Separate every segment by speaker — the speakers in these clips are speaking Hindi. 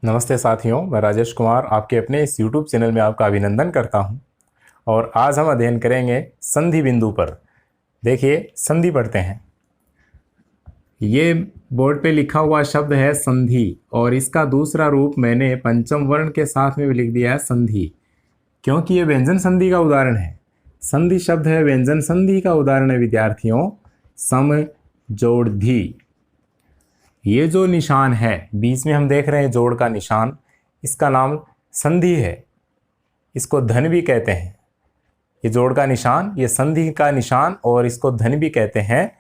Speaker 1: नमस्ते साथियों, मैं राजेश कुमार आपके अपने इस YouTube चैनल में आपका अभिनंदन करता हूं। और आज हम अध्ययन करेंगे संधि बिंदु पर। देखिए, संधि पढ़ते हैं। ये बोर्ड पे लिखा हुआ शब्द है संधि, और इसका दूसरा रूप मैंने पंचम वर्ण के साथ में भी लिख दिया है संधि, क्योंकि ये व्यंजन संधि का उदाहरण है। संधि शब्द है व्यंजन संधि का उदाहरण है विद्यार्थियों। सम जोड़ धी, ये जो निशान है बीच में हम देख रहे हैं जोड़ का निशान, इसका नाम संधि है। इसको धन भी कहते हैं। ये जोड़ का निशान, ये संधि का निशान, और इसको धन भी कहते हैं।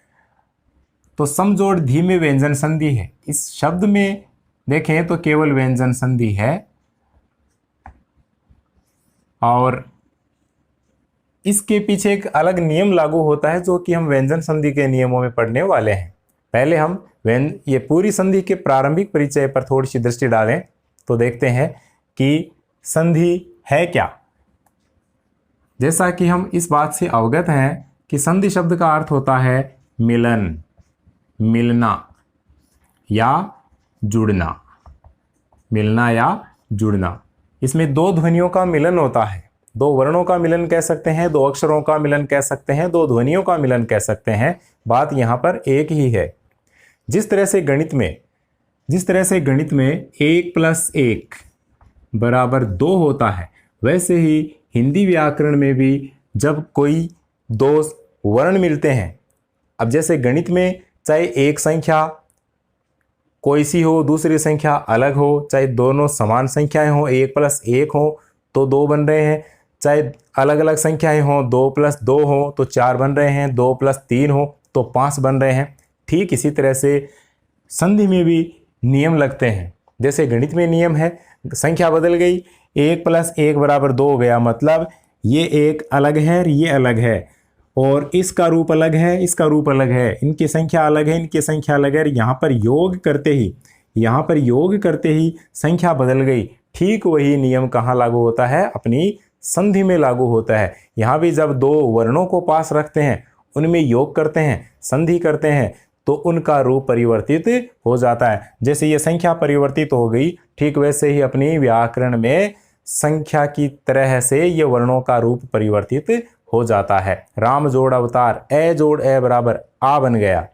Speaker 1: तो समजोड़ धी में व्यंजन संधि है। इस शब्द में देखें तो केवल व्यंजन संधि है, और इसके पीछे एक अलग नियम लागू होता है जो कि हम व्यंजन संधि के नियमों में पढ़ने वाले हैं। पहले हम ये पूरी संधि के प्रारंभिक परिचय पर थोड़ी सी दृष्टि डालें तो देखते हैं कि संधि है क्या। जैसा कि हम इस बात से अवगत हैं कि संधि शब्द का अर्थ होता है मिलन, मिलना या जुड़ना, मिलना या जुड़ना। इसमें दो ध्वनियों का मिलन होता है। दो वर्णों का मिलन कह सकते हैं, दो अक्षरों का मिलन कह सकते हैं, दो ध्वनियों का मिलन कह सकते हैं। बात यहाँ पर एक ही है। जिस तरह से गणित में 1 + 1 = 2 होता है, वैसे ही हिंदी व्याकरण में भी जब कोई दो वर्ण मिलते हैं, अब जैसे गणित में चाहे एक संख्या कोई सी हो, दूसरी संख्या अलग हो, चाहे दोनों समान संख्याएं हो, 1 + 1 हो तो 2 बन रहे हैं, चाहे अलग अलग संख्याएं हो, 2 + 2 हो तो 4 बन रहे हैं, 2 + 3 हो तो 5 बन रहे हैं। ठीक इसी तरह से संधि में भी नियम लगते हैं। जैसे गणित में नियम है, संख्या बदल गई, 1 + 1 = 2 हो गया, मतलब ये एक अलग है और ये अलग है, और इसका रूप अलग है, इसका रूप अलग है, इनकी संख्या अलग है, इनकी संख्या अलग है। यहाँ पर योग करते ही संख्या बदल गई। ठीक वही नियम कहाँ लागू होता है? अपनी संधि में लागू होता है। यहाँ भी जब दो वर्णों को पास रखते हैं, उनमें योग करते हैं, संधि करते हैं, तो उनका रूप परिवर्तित हो जाता है। जैसे ये संख्या परिवर्तित हो गई, ठीक वैसे ही अपनी व्याकरण में संख्या की तरह से ये वर्णों का रूप परिवर्तित हो जाता है। राम जोड़ अवतार, ए जोड़ ए बराबर आ बन गया,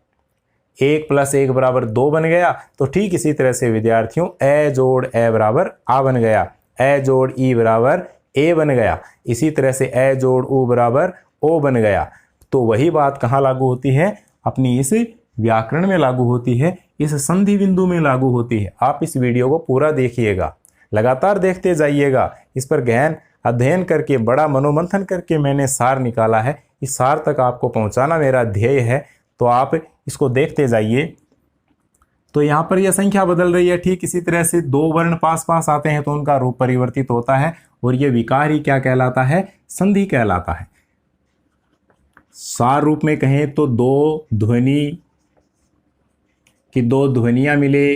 Speaker 1: 1 + 1 = 2 बन गया। तो ठीक इसी तरह से विद्यार्थियों, ए जोड़ ए बराबर आ बन गया, ए जोड़ ई बराबर ए बन गया, इसी तरह से ए जोड़ ऊ बराबर ओ बन गया। तो वही बात कहाँ लागू होती है? अपनी इस व्याकरण में लागू होती है, इस संधि बिंदु में लागू होती है। आप इस वीडियो को पूरा देखिएगा, लगातार देखते जाइएगा। इस पर गहन अध्ययन करके, बड़ा मनोमंथन करके मैंने सार निकाला है। इस सार तक आपको पहुंचाना मेरा ध्येय है, तो आप इसको देखते जाइए। तो यहाँ पर यह संख्या बदल रही है। ठीक इसी तरह से दो वर्ण पास पास आते हैं तो उनका रूप परिवर्तित होता है, और यह विकार ही क्या कहलाता है? संधि कहलाता है। सार रूप में कहें तो दो ध्वनियां मिले,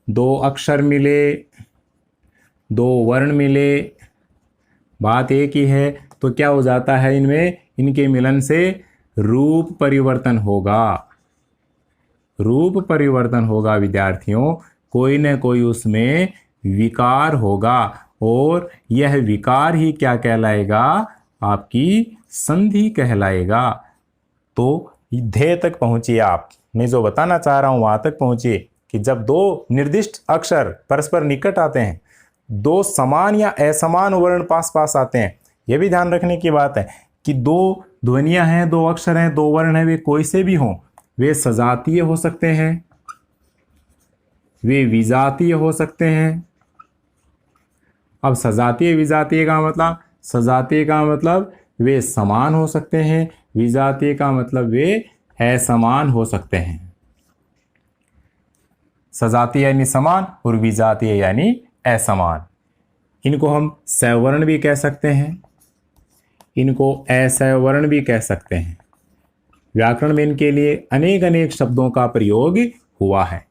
Speaker 1: दो अक्षर मिले, दो वर्ण मिले, बात एक ही है, तो क्या हो जाता है? इनके मिलन से रूप परिवर्तन होगा विद्यार्थियों। कोई न कोई उसमें विकार होगा, और यह विकार ही क्या कहलाएगा? आपकी संधि कहलाएगा। तो ध्येय तक पहुंचिए आप। मैं जो बताना चाह रहा हूं वहां तक पहुंचिए कि जब दो निर्दिष्ट अक्षर परस्पर निकट आते हैं, दो समान या असमान वर्ण पास पास आते हैं, यह भी ध्यान रखने की बात है कि दो ध्वनियां हैं, दो अक्षर हैं, दो वर्ण हैं, वे कोई से भी हों, वे सजातीय हो सकते हैं, वे विजातीय हो सकते हैं। अब सजातीय विजातीय का मतलब वे समान हो सकते हैं, विजातीय का मतलब वे असमान हो सकते हैं। सजातीय यानी समान और विजातीय यानी असमान। इनको हम सवर्ण भी कह सकते हैं, इनको असवर्ण भी कह सकते हैं। व्याकरण में इनके लिए अनेक शब्दों का प्रयोग हुआ है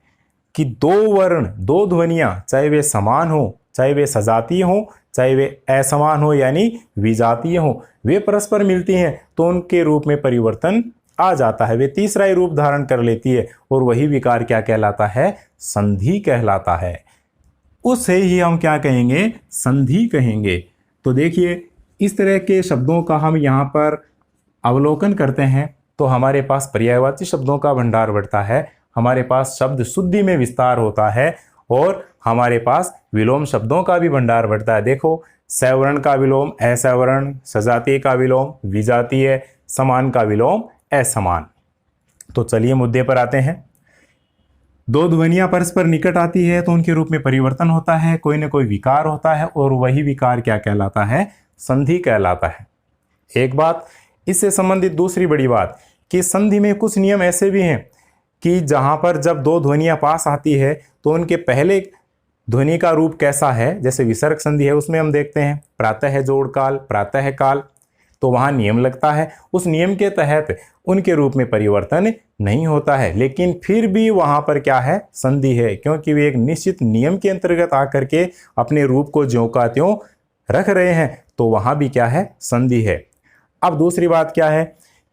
Speaker 1: कि दो वर्ण, दो ध्वनियां, चाहे वे समान हो, चाहे वे सजातीय हो, चाहे वे असमान हो यानी विजातीय हो, वे परस्पर मिलती हैं तो उनके रूप में परिवर्तन आ जाता है, वे तीसरा ही रूप धारण कर लेती है, और वही विकार क्या कहलाता है? संधि कहलाता है। उसे ही हम क्या कहेंगे, संधि कहेंगे। तो देखिए इस तरह के शब्दों का हम यहाँ पर अवलोकन करते हैं तो हमारे पास पर्यायवाची शब्दों का भंडार बढ़ता है, हमारे पास शब्द शुद्धि में विस्तार होता है और हमारे पास विलोम शब्दों का भी भंडार बढ़ता है। देखो सवर्ण का विलोम असवर्ण, सजातीय का विलोम विजातीय, समान का विलोम असमान। तो चलिए मुद्दे पर आते हैं। दो ध्वनियां परस्पर निकट आती है तो उनके रूप में परिवर्तन होता है, कोई न कोई विकार होता है और वही विकार क्या कहलाता है, संधि कहलाता है। एक बात, इससे संबंधित दूसरी बड़ी बात कि संधि में कुछ नियम ऐसे भी हैं कि जहां पर जब दो ध्वनियां पास आती है तो उनके पहले ध्वनि का रूप कैसा है, जैसे विसर्ग संधि है उसमें हम देखते हैं प्रातः जोड़ काल, प्रातः काल, तो वहां नियम लगता है, उस नियम के तहत उनके रूप में परिवर्तन नहीं होता है, लेकिन फिर भी वहां पर क्या है, संधि है, क्योंकि वे एक निश्चित नियम के अंतर्गत आकर के अपने रूप को ज्यों का त्यों रख रहे हैं, तो वहां भी क्या है, संधि है। अब दूसरी बात क्या है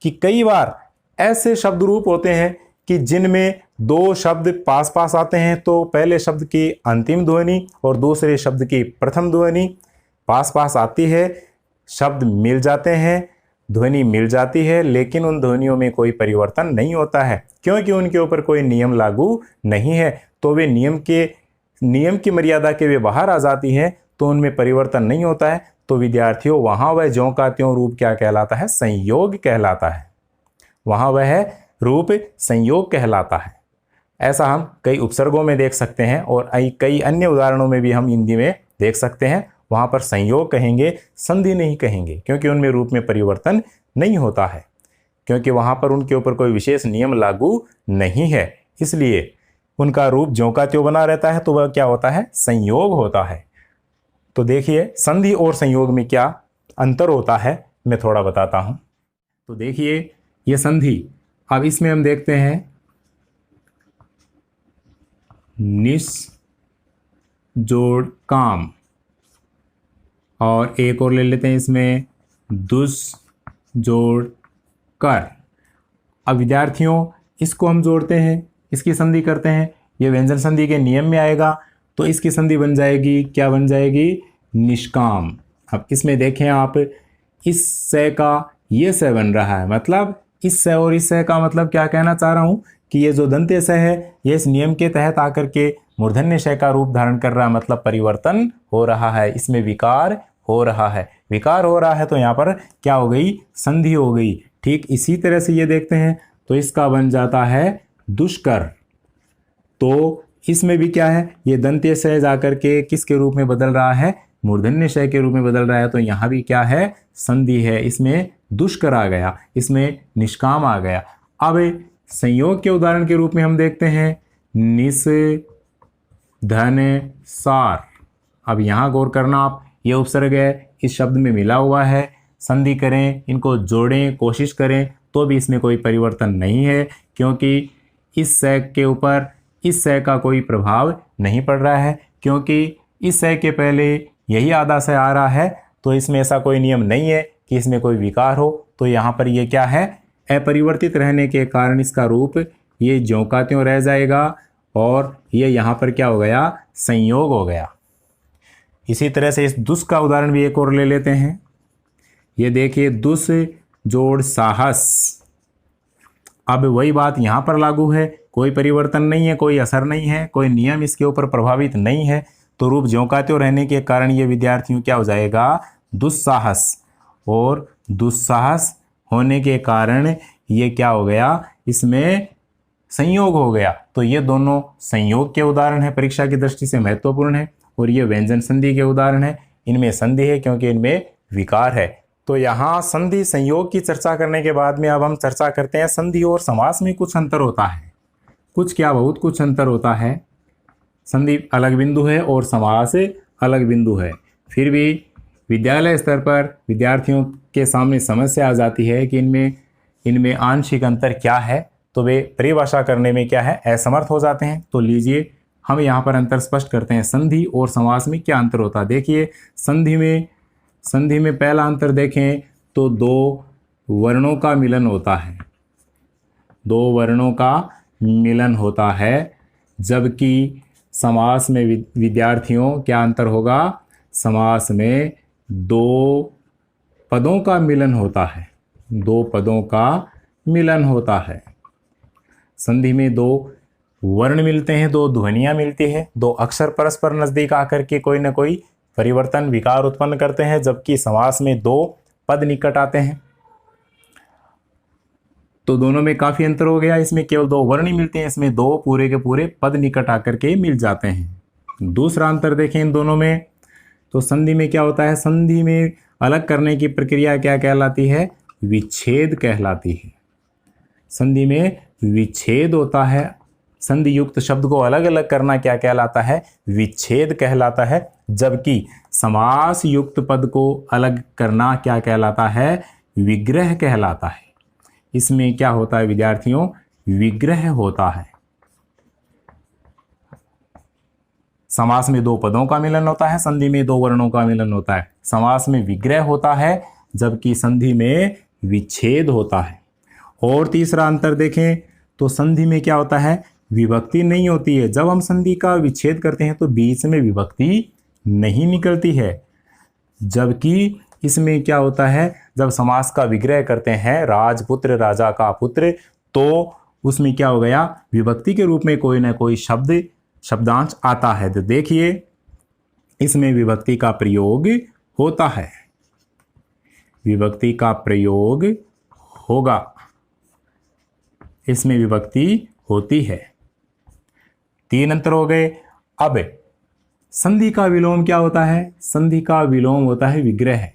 Speaker 1: कि कई बार ऐसे शब्द रूप होते हैं कि जिनमें दो शब्द पास पास आते हैं तो पहले शब्द की अंतिम ध्वनि और दूसरे शब्द की प्रथम ध्वनि पास पास आती है, शब्द मिल जाते हैं, ध्वनि मिल जाती है, लेकिन उन ध्वनियों में कोई परिवर्तन नहीं होता है क्योंकि उनके ऊपर कोई नियम लागू नहीं है। तो वे नियम की मर्यादा के वे बाहर आ जाती हैं तो उनमें परिवर्तन नहीं होता है। तो विद्यार्थियों वहां वह ज्यों का त्यों रूप क्या कहलाता है, संयोग कहलाता है, वहां वह रूप संयोग कहलाता है। ऐसा हम कई उपसर्गों में देख सकते हैं और कई अन्य उदाहरणों में भी हम हिंदी में देख सकते हैं, वहां पर संयोग कहेंगे, संधि नहीं कहेंगे, क्योंकि उनमें रूप में परिवर्तन नहीं होता है, क्योंकि वहां पर उनके ऊपर कोई विशेष नियम लागू नहीं है, इसलिए उनका रूप ज्यों का त्यों बना रहता है, तो वह क्या होता है, संयोग होता है। तो देखिए संधि और संयोग में क्या अंतर होता है मैं थोड़ा बताता हूं। तो देखिए ये संधि, अब इसमें हम देखते हैं निस जोड़ काम, और एक और ले लेते हैं इसमें दुस जोड़ कर। अब विद्यार्थियों इसको हम जोड़ते हैं, इसकी संधि करते हैं, ये व्यंजन संधि के नियम में आएगा, तो इसकी संधि बन जाएगी, क्या बन जाएगी, निष्काम। अब इसमें देखें आप, इस से का ये से बन रहा है, मतलब इस से और इस से का मतलब क्या कहना चाह रहा हूं कि ये जो दंत्य से है ये इस नियम के तहत आकर के मूर्धन्य से का रूप धारण कर रहा है, मतलब परिवर्तन हो रहा है, इसमें विकार हो रहा है, विकार हो रहा है तो यहाँ पर क्या हो गई, संधि हो गई। ठीक इसी तरह से ये देखते हैं तो इसका बन जाता है दुष्कर, तो इसमें भी क्या है, ये दंत्य से जाकर के किसके रूप में बदल रहा है, मूर्धन्य शय के रूप में बदल रहा है, तो यहाँ भी क्या है, संधि है, इसमें दुष्कर आ गया, इसमें निष्काम आ गया। अब संयोग के उदाहरण के रूप में हम देखते हैं निस धन सार। अब यहाँ गौर करना आप, ये उपसर्ग है, इस शब्द में मिला हुआ है, संधि करें, इनको जोड़ें, कोशिश करें तो भी इसमें कोई परिवर्तन नहीं है, क्योंकि इस से के ऊपर इस से का कोई प्रभाव नहीं पड़ रहा है, क्योंकि इस से के पहले यही आधा से आ रहा है, तो इसमें ऐसा कोई नियम नहीं है कि इसमें कोई विकार हो। तो यहाँ पर ये क्या है, अपरिवर्तित रहने के कारण इसका रूप ये ज्यों का त्यों रह जाएगा और ये यहाँ पर क्या हो गया, संयोग हो गया। इसी तरह से इस दुस का उदाहरण भी एक और ले लेते हैं। ये देखिए दुस जोड़ साहस। अब वही बात यहाँ पर लागू है, कोई परिवर्तन नहीं है, कोई असर नहीं है, कोई नियम इसके ऊपर प्रभावित नहीं है, तो रूप ज्यों का त्यों रहने के कारण ये विद्यार्थियों क्या हो जाएगा, दुस्साहस, और दुस्साहस होने के कारण ये क्या हो गया, इसमें संयोग हो गया। तो ये दोनों संयोग के उदाहरण है, परीक्षा की दृष्टि से महत्वपूर्ण है, और ये व्यंजन संधि के उदाहरण है, इनमें संधि है क्योंकि इनमें विकार है। तो यहाँ संधि संयोग की चर्चा करने के बाद में अब हम चर्चा करते हैं संधि और समास में कुछ अंतर होता है, कुछ क्या बहुत कुछ अंतर होता है। संधि अलग बिंदु है और समास अलग बिंदु है, फिर भी विद्यालय स्तर पर विद्यार्थियों के सामने समस्या आ जाती है कि इनमें आंशिक अंतर क्या है, तो वे परिभाषा करने में क्या है, असमर्थ हो जाते हैं। तो लीजिए हम यहाँ पर अंतर स्पष्ट करते हैं, संधि और समास में क्या अंतर होता है। देखिए संधि में पहला अंतर देखें तो दो वर्णों का मिलन होता है, दो वर्णों का मिलन होता है, जबकि समास में विद्यार्थियों क्या अंतर होगा? समास में दो पदों का मिलन होता है, दो पदों का मिलन होता है। संधि में दो वर्ण मिलते हैं, दो ध्वनियां मिलती है, दो अक्षर परस्पर नजदीक आकर के कोई ना कोई परिवर्तन विकार उत्पन्न करते हैं, जबकि समास में दो पद निकट आते हैं। तो दोनों में काफी अंतर हो गया। इसमें केवल दो वर्ण ही मिलते हैं, इसमें दो पूरे के पूरे पद निकट आकर के मिल जाते हैं। दूसरा अंतर देखें इन दोनों में, तो संधि में क्या होता है? संधि में अलग करने की प्रक्रिया क्या कहलाती है? विच्छेद कहलाती है। संधि में विच्छेद होता है। संधि युक्त शब्द को अलग अलग करना क्या कहलाता है? विच्छेद कहलाता है। जबकि समास युक्त पद को अलग करना क्या कहलाता है? विग्रह कहलाता है। इसमें क्या होता है विद्यार्थियों? विग्रह होता है। समास में दो पदों का मिलन होता है, संधि में दो वर्णों का मिलन होता है। समास में विग्रह होता है, जबकि संधि में विच्छेद होता है। और तीसरा अंतर देखें तो संधि में क्या होता है? विभक्ति नहीं होती है। जब हम संधि का विच्छेद करते हैं तो बीच में विभक्ति नहीं निकलती है। जबकि इसमें क्या होता है? जब समास का विग्रह करते हैं, राजपुत्र राजा का पुत्र, तो उसमें क्या हो गया? विभक्ति के रूप में कोई ना कोई शब्दांश आता है। तो देखिए इसमें विभक्ति का प्रयोग होता है, विभक्ति का प्रयोग होगा, इसमें विभक्ति होती है। तीन अंतर हो गए। अब संधि का विलोम क्या होता है? संधि का विलोम होता है विग्रह।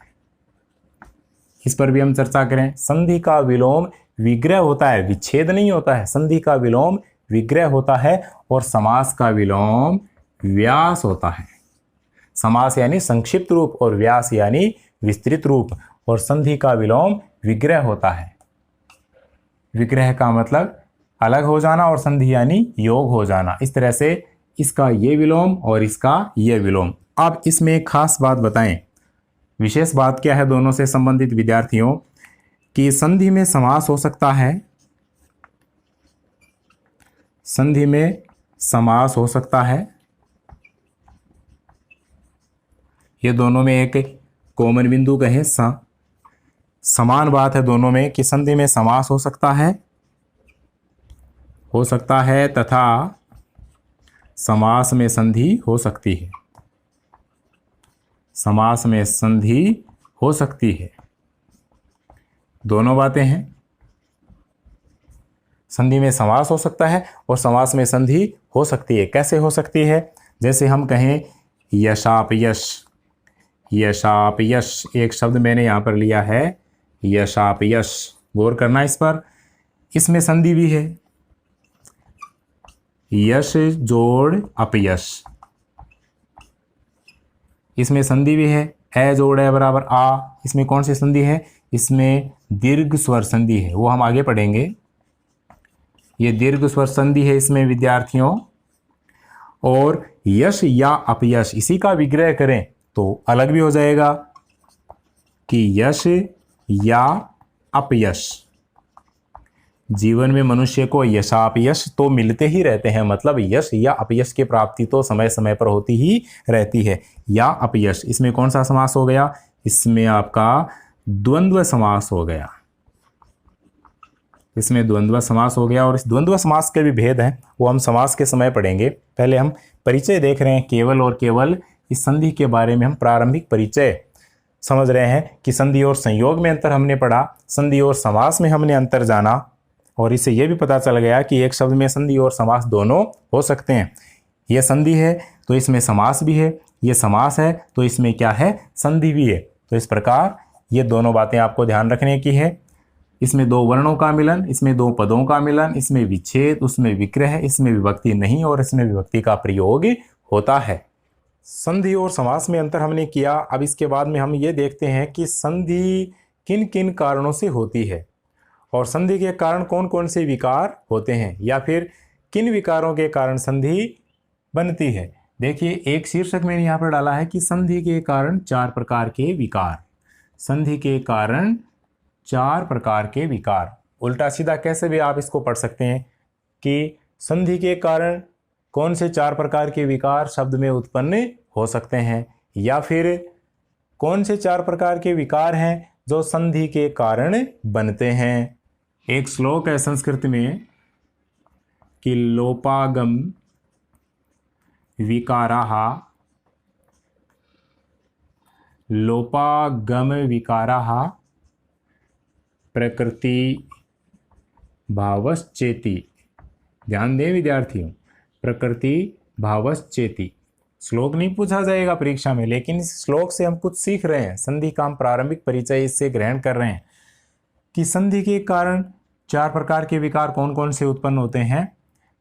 Speaker 1: इस पर भी हम चर्चा करें। संधि का विलोम विग्रह होता है, विच्छेद नहीं होता है। संधि का विलोम विग्रह होता है और समास का विलोम व्यास होता है। समास यानी संक्षिप्त रूप और व्यास यानी विस्तृत रूप, और संधि का विलोम विग्रह होता है। विग्रह का मतलब अलग हो जाना और संधि यानी योग हो जाना। इस तरह से इसका ये विलोम और इसका ये विलोम। अब इसमें एक खास बात बताएं, विशेष बात क्या है दोनों से संबंधित विद्यार्थियों, कि संधि में समास हो सकता है, संधि में समास हो सकता है। ये दोनों में एक कॉमन बिंदु कहें, समान बात है दोनों में कि संधि में समास हो सकता है तथा समास में संधि हो सकती है। समास में संधि हो सकती है, दोनों बातें हैं। संधि में समास हो सकता है और समास में संधि हो सकती है। कैसे हो सकती है? जैसे हम कहें यशाप यश, यशाप यश, एक शब्द मैंने यहां पर लिया है यशाप यश, गौर करना इस पर। इसमें संधि भी है, यश जोड़ अपयश, इसमें संधि भी है। ए जोड़ है बराबर आ, इसमें कौन सी संधि है? इसमें दीर्घ स्वर संधि है, वो हम आगे पढ़ेंगे। ये दीर्घ स्वर संधि है इसमें विद्यार्थियों। और यश या अपयश, इसी का विग्रह करें तो अलग भी हो जाएगा कि यश या अपयश। जीवन में मनुष्य को यशापयश तो मिलते ही रहते हैं, मतलब यश या अपयश की प्राप्ति तो समय समय पर होती ही रहती है। या अपयश, इसमें कौन सा समास हो गया? इसमें आपका द्वंद्व समास हो गया, इसमें द्वंद्व समास हो गया। और इस द्वंद्व समास के भी भेद हैं, वो हम समास के समय पढ़ेंगे। पहले हम परिचय देख रहे हैं केवल और केवल इस संधि के बारे में। हम प्रारंभिक परिचय समझ रहे हैं कि संधि और संयोग में अंतर हमने पढ़ा, संधि और समास में हमने अंतर जाना, और इससे यह भी पता चल गया कि एक शब्द में संधि और समास दोनों हो सकते हैं। यह संधि है तो इसमें समास भी है, यह समास है तो इसमें क्या है? संधि भी है। तो इस प्रकार ये दोनों बातें आपको ध्यान रखने की है। इसमें दो वर्णों का मिलन, इसमें दो पदों का मिलन, इसमें विच्छेद, उसमें विग्रह, इसमें विभक्ति नहीं और इसमें विभक्ति का प्रयोग होता है। संधि और समास में अंतर हमने किया। अब इसके बाद में हम ये देखते हैं कि संधि किन किन कारणों से होती है और संधि के कारण कौन कौन से विकार होते हैं, या फिर किन विकारों के कारण संधि बनती है। देखिए एक शीर्षक मैंने यहाँ पर डाला है कि संधि के कारण 4 प्रकार के विकार। संधि के कारण 4 प्रकार के विकार। उल्टा सीधा कैसे भी आप इसको पढ़ सकते हैं कि संधि के कारण कौन से 4 प्रकार के विकार शब्द में उत्पन्न हो सकते हैं, या फिर कौन से 4 प्रकार के विकार हैं जो संधि के कारण बनते हैं। एक श्लोक है संस्कृत में कि लोपागम विकाराः, लोपागम विकाराः प्रकृति भावश्चेति। ध्यान दें विद्यार्थियों, प्रकृति भावश्चेति। श्लोक नहीं पूछा जाएगा परीक्षा में, लेकिन इस श्लोक से हम कुछ सीख रहे हैं। संधि का हम प्रारंभिक परिचय इससे ग्रहण कर रहे हैं कि संधि के कारण 4 प्रकार के विकार कौन कौन से उत्पन्न होते हैं।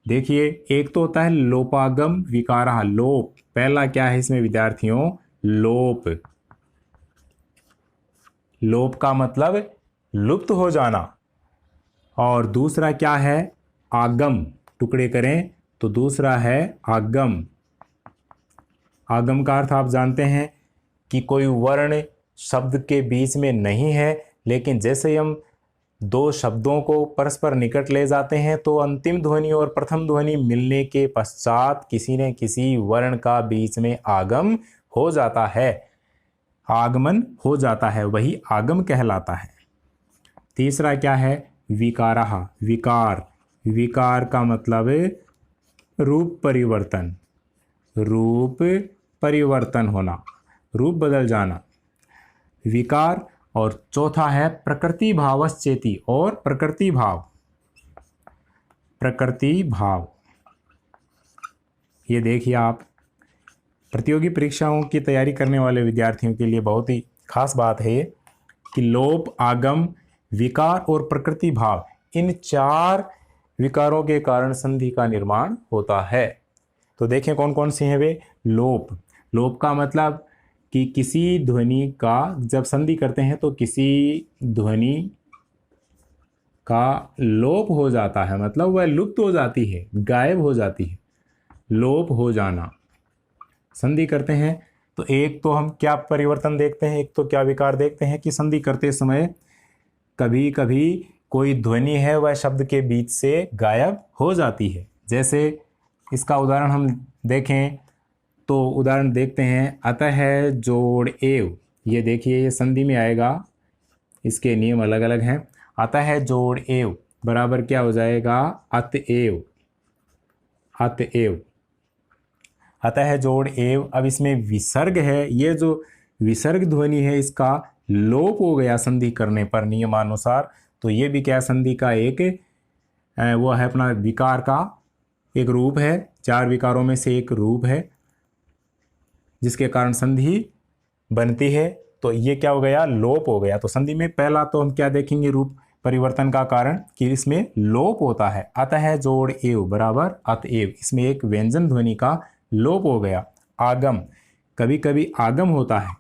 Speaker 1: देखिए, एक तो होता है लोपागम विकारः, लोप। पहला क्या है इसमें विद्यार्थियों, लोप। लोप का मतलब लुप्त हो जाना। और दूसरा क्या है, आगम। टुकड़े करें तो दूसरा है आगम। आगम का अर्थ आप जानते हैं कि कोई वर्ण शब्द के बीच में नहीं है, लेकिन जैसे ही हम 2 शब्दों को परस्पर निकट ले जाते हैं तो अंतिम ध्वनि और प्रथम ध्वनि मिलने के पश्चात किसी न किसी वर्ण का बीच में आगम हो जाता है, आगमन हो जाता है, वही आगम कहलाता है। तीसरा क्या है, विकारः, विकार। विकार का मतलब रूप परिवर्तन, रूप परिवर्तन होना, रूप बदल जाना, विकार। और चौथा है प्रकृति भावश्चेति, और प्रकृति भाव। प्रकृति भाव, ये देखिए आप, प्रतियोगी परीक्षाओं की तैयारी करने वाले विद्यार्थियों के लिए बहुत ही खास बात है कि लोप, आगम, विकार और प्रकृति भाव, इन 4 विकारों के कारण संधि का निर्माण होता है। तो देखें कौन कौन से हैं वे। लोप। लोप का मतलब कि किसी ध्वनि का जब संधि करते हैं तो किसी ध्वनि का लोप हो जाता है, मतलब वह लुप्त हो जाती है, गायब हो जाती है। लोप हो जाना। संधि करते हैं तो एक तो हम क्या परिवर्तन देखते हैं, एक तो क्या विकार देखते हैं कि संधि करते समय कभी कभी कोई ध्वनि है वह शब्द के बीच से गायब हो जाती है। जैसे इसका उदाहरण हम देखें तो उदाहरण देखते हैं, अतः जोड़ एव। ये देखिए, ये संधि में आएगा, इसके नियम अलग अलग हैं। अतः जोड़ एव बराबर क्या हो जाएगा, अतएव। अतएव, अतः जोड़ एव। अब इसमें विसर्ग है, ये जो विसर्ग ध्वनि है इसका लोप हो गया संधि करने पर नियमानुसार, तो ये भी क्या संधि का एक वो है अपना विकार का एक रूप है, 4 विकारों में से एक रूप है जिसके कारण संधि बनती है। तो ये क्या हो गया, लोप हो गया। तो संधि में पहला तो हम क्या देखेंगे, रूप परिवर्तन का कारण कि इसमें लोप होता है। अतः जोड़ एव बराबर अतएव, इसमें एक व्यंजन ध्वनि का लोप हो गया। आगम, कभी कभी आगम होता है।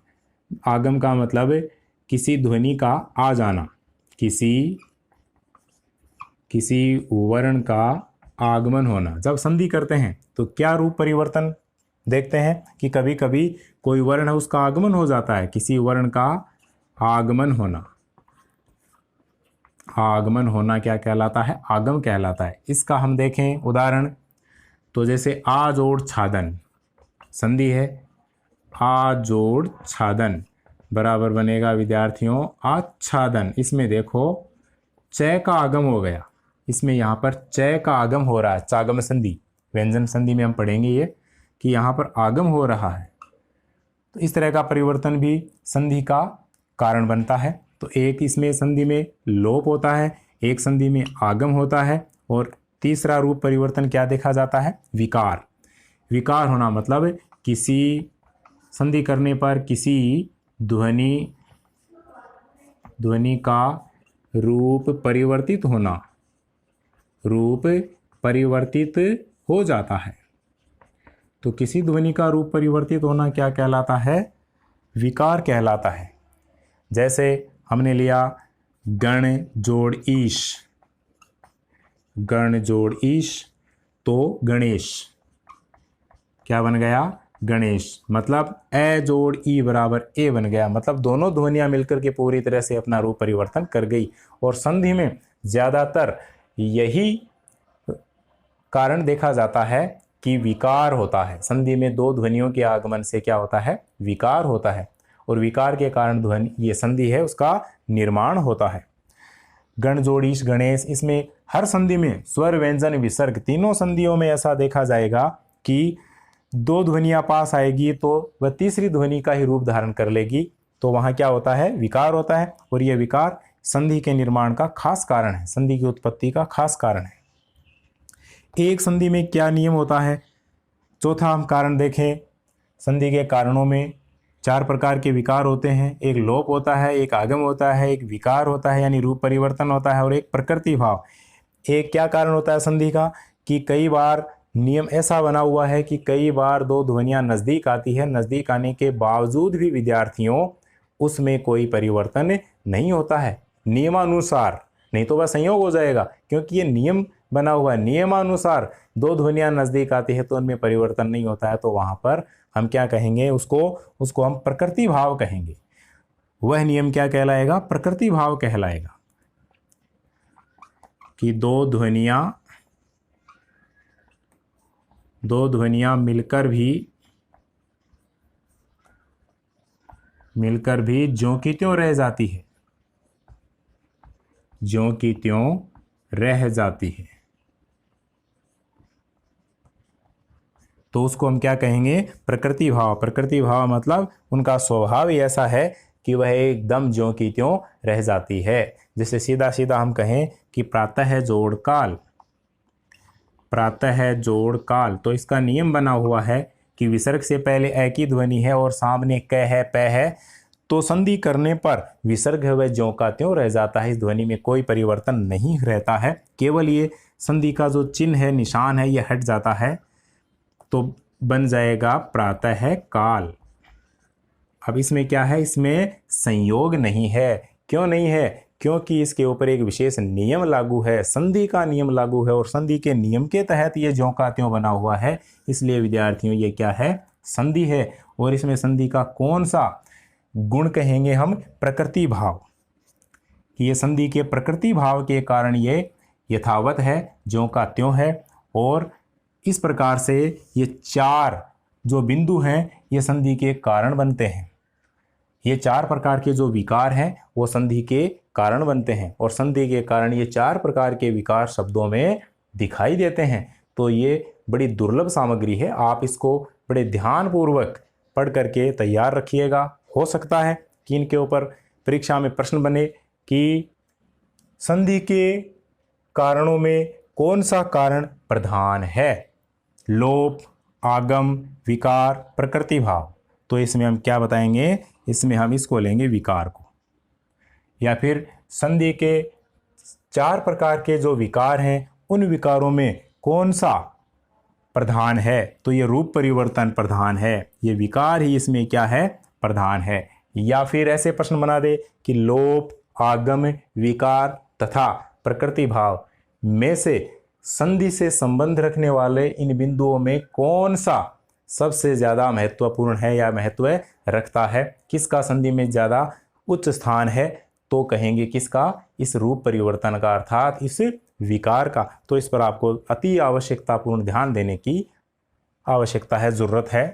Speaker 1: आगम का मतलब किसी ध्वनि का आ जाना, किसी वर्ण का आगमन होना। जब संधि करते हैं तो क्या रूप परिवर्तन देखते हैं कि कभी कभी कोई वर्ण है उसका आगमन हो जाता है, किसी वर्ण का आगमन होना। आगमन होना क्या कहलाता है, आगम कहलाता है। इसका हम देखें उदाहरण, तो जैसे आ जोड़ छादन, संधि है, आ जोड़ छादन बराबर बनेगा विद्यार्थियों आच्छादन। इसमें देखो च का आगम हो गया, इसमें यहाँ पर च का आगम हो रहा है, चागम संधि, व्यंजन संधि में हम पढ़ेंगे ये कि यहाँ पर आगम हो रहा है। तो इस तरह का परिवर्तन भी संधि का कारण बनता है। तो एक इसमें संधि में लोप होता है, एक संधि में आगम होता है, और तीसरा रूप परिवर्तन क्या देखा जाता है, विकार। विकार होना मतलब किसी संधि करने पर किसी ध्वनि का रूप परिवर्तित होना, रूप परिवर्तित हो जाता है। तो किसी ध्वनि का रूप परिवर्तित होना क्या कहलाता है, विकार कहलाता है। जैसे हमने लिया गण जोड़ ईश, गण जोड़ ईश, तो गणेश क्या बन गया, गणेश। मतलब ए जोड़ ई बराबर ए बन गया, मतलब दोनों ध्वनियां मिलकर के पूरी तरह से अपना रूप परिवर्तन कर गई। और संधि में ज्यादातर यही कारण देखा जाता है कि विकार होता है। संधि में दो ध्वनियों के आगमन से क्या होता है, विकार होता है, और विकार के कारण ध्वनि, ये संधि है, उसका निर्माण होता है। गण जोड़ीश गणेश, इसमें हर संधि में स्वर व्यंजन विसर्ग तीनों संधियों में ऐसा देखा जाएगा कि दो ध्वनियां पास आएगी तो वह तीसरी ध्वनि का ही रूप धारण कर लेगी, तो वहां क्या होता है, विकार होता है, और यह विकार संधि के निर्माण का खास कारण है, संधि की उत्पत्ति का खास कारण है। एक संधि में क्या नियम होता है, चौथा हम कारण देखें। संधि के कारणों में चार प्रकार के विकार होते हैं, एक लोप होता है, एक आगम होता है, एक विकार होता है यानी रूप परिवर्तन होता है, और एक प्रकृति भाव। एक क्या कारण होता है संधि का, कि कई बार नियम ऐसा बना हुआ है कि कई बार दो ध्वनियां नज़दीक आती है, नज़दीक आने के बावजूद भी विद्यार्थियों उसमें कोई परिवर्तन नहीं होता है नियमानुसार, नहीं तो वह संयोग हो जाएगा, क्योंकि ये नियम बना हुआ है, नियमानुसार दो ध्वनियां नज़दीक आती है तो उनमें परिवर्तन नहीं होता है, तो वहाँ पर हम क्या कहेंगे, उसको हम प्रकृति भाव कहेंगे। वह नियम क्या कहलाएगा, प्रकृति भाव कहलाएगा, कि दो ध्वनियां मिलकर भी ज्यों की त्यों रह जाती है, ज्यों की त्यों रह जाती है, तो उसको हम क्या कहेंगे, प्रकृति भाव। प्रकृति भाव मतलब उनका स्वभाव ही ऐसा है कि वह एकदम ज्यों की त्यों रह जाती है। जैसे सीधा सीधा हम कहें कि प्रातः जोड़ काल, प्रातः जोड़ काल, तो इसका नियम बना हुआ है कि विसर्ग से पहले ए की ध्वनि है और सामने क है, प है, तो संधि करने पर विसर्ग है वह ज्यों का त्यों रह जाता है, इस ध्वनि में कोई परिवर्तन नहीं रहता है, केवल ये संधि का जो चिन्ह है, निशान है, यह हट जाता है, तो बन जाएगा प्रातः काल। अब इसमें क्या है, इसमें संयोग नहीं है। क्यों नहीं है, क्योंकि इसके ऊपर एक विशेष नियम लागू है, संधि का नियम लागू है, और संधि के नियम के तहत ये ज्यों का त्यों बना हुआ है, इसलिए विद्यार्थियों ये क्या है, संधि है। और इसमें संधि का कौन सा गुण कहेंगे हम, प्रकृति भाव, कि ये संधि के प्रकृति भाव के कारण ये यथावत है, ज्यों का त्यों है, और इस प्रकार से ये चार जो बिंदु हैं ये संधि के कारण बनते हैं। ये चार प्रकार के जो विकार हैं वो संधि के कारण बनते हैं, और संधि के कारण ये चार प्रकार के विकार शब्दों में दिखाई देते हैं। तो ये बड़ी दुर्लभ सामग्री है, आप इसको बड़े ध्यानपूर्वक पढ़ करके तैयार रखिएगा। हो सकता है कि इनके ऊपर परीक्षा में प्रश्न बने कि संधि के कारणों में कौन सा कारण प्रधान है, लोप, आगम, विकार, प्रकृति भाव। तो इसमें हम क्या बताएंगे, इसमें हम इसको लेंगे विकार को, या फिर संधि के चार प्रकार के जो विकार हैं उन विकारों में कौन सा प्रधान है, तो ये रूप परिवर्तन प्रधान है, ये विकार ही इसमें क्या है, प्रधान है। या फिर ऐसे प्रश्न बना दे कि लोप, आगम, विकार तथा प्रकृति भाव में से संधि से संबंध रखने वाले इन बिंदुओं में कौन सा सबसे ज़्यादा महत्वपूर्ण है या महत्व रखता है, किसका संधि में ज़्यादा उच्च स्थान है, तो कहेंगे किसका, इस रूप परिवर्तन का, अर्थात इस विकार का। तो इस पर आपको अति आवश्यकतापूर्ण ध्यान देने की आवश्यकता है, ज़रूरत है।